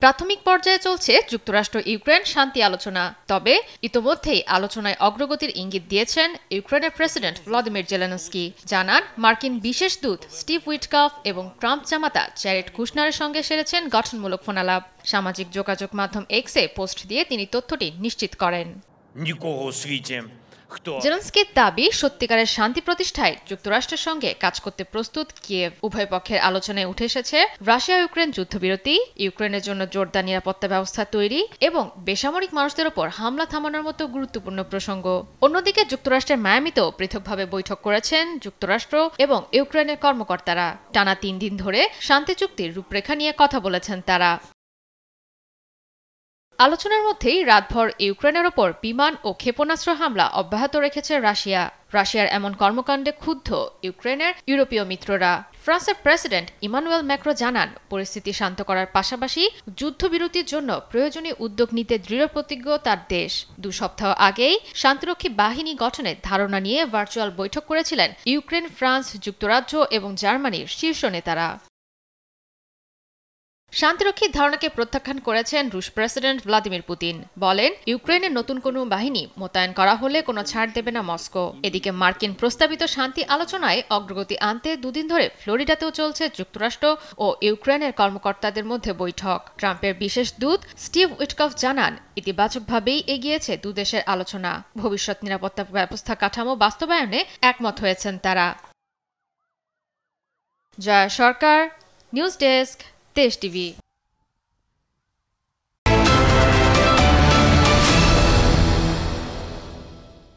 প্রাথমিক পর্যায়ে চলছে যুক্তরাষ্ট্র ইউক্রেন শান্তি আলোচনা। তবে ইতোমধ্যেই আলোচনায় অগ্রগতির ইঙ্গিত দিয়েছেন ইউক্রেনের প্রেসিডেন্ট ভ্লাদিমির জেলেনস্কি। জানান, মার্কিন বিশেষ দূত স্টিভ উইটকফ এবং ট্রাম্প জামাতা জ্যারেড কুশনারের সঙ্গে সেরেছেন গঠনমূলক ফোনালাপ। সামাজিক যোগাযোগ মাধ্যম এক্সে পোস্ট দিয়ে তিনি তথ্যটি নিশ্চিত করেন। জেলেনস্কির দাবি, সত্যিকারের শান্তি প্রতিষ্ঠায় যুক্তরাষ্ট্রের সঙ্গে কাজ করতে প্রস্তুত কিয়েভ। উভয় পক্ষের আলোচনায় উঠে এসেছে রাশিয়া ইউক্রেন যুদ্ধবিরতি, ইউক্রেনের জন্য জোরদার নিরাপত্তা ব্যবস্থা তৈরি এবং বেসামরিক মানুষদের ওপর হামলা থামানোর মতো গুরুত্বপূর্ণ প্রসঙ্গ। অন্যদিকে যুক্তরাষ্ট্রের মায়ামিতেও পৃথকভাবে বৈঠক করেছেন যুক্তরাষ্ট্র এবং ইউক্রেনের কর্মকর্তারা। টানা 3 দিন ধরে শান্তি চুক্তির রূপরেখা নিয়ে কথা বলেছেন তারা। আলোচনার মধ্যেই রাতভর ইউক্রেনের ওপর বিমান ও ক্ষেপণাস্ত্র হামলা অব্যাহত রেখেছে রাশিয়া। রাশিয়ার এমন কর্মকাণ্ডে ক্ষুব্ধ ইউক্রেনের ইউরোপীয় মিত্ররা। ফ্রান্সের প্রেসিডেন্ট ইমানুয়েল ম্যাক্রো জানান, পরিস্থিতি শান্ত করার পাশাপাশি যুদ্ধবিরতির জন্য প্রয়োজনীয় উদ্যোগ নিতে দৃঢ়প্রতিজ্ঞ তার দেশ। 2 সপ্তাহ আগেই শান্তিরক্ষী বাহিনী গঠনের ধারণা নিয়ে ভার্চুয়াল বৈঠক করেছিলেন ইউক্রেন, ফ্রান্স, যুক্তরাজ্য এবং জার্মানির শীর্ষ নেতারা। শান্তিরক্ষীর ধারণাকে প্রত্যাখ্যান করেছেন রুশ প্রেসিডেন্ট ভ্লাদিমির পুতিন। বলেন, ইউক্রেনের নতুন কোনো বাহিনী মোতায়েন করা হলে কোনো ছাড় দেবে না মস্কো। এদিকে মার্কিন প্রস্তাবিত শান্তি আলোচনায় অগ্রগতি আনতে 2 দিন ধরে ফ্লোরিডাতেও চলছে যুক্তরাষ্ট্র ও ইউক্রেনের কর্মকর্তাদের মধ্যে বৈঠক। ট্রাম্পের বিশেষ দূত স্টিভ উইটকফ জানান, ইতিবাচকভাবেই এগিয়েছে 2 দেশের আলোচনা। ভবিষ্যৎ নিরাপত্তা ব্যবস্থা কাঠামো বাস্তবায়নে একমত হয়েছেন তারা। জয়া সরকার, নিউজ ডেস্ক, দেশ টিভি।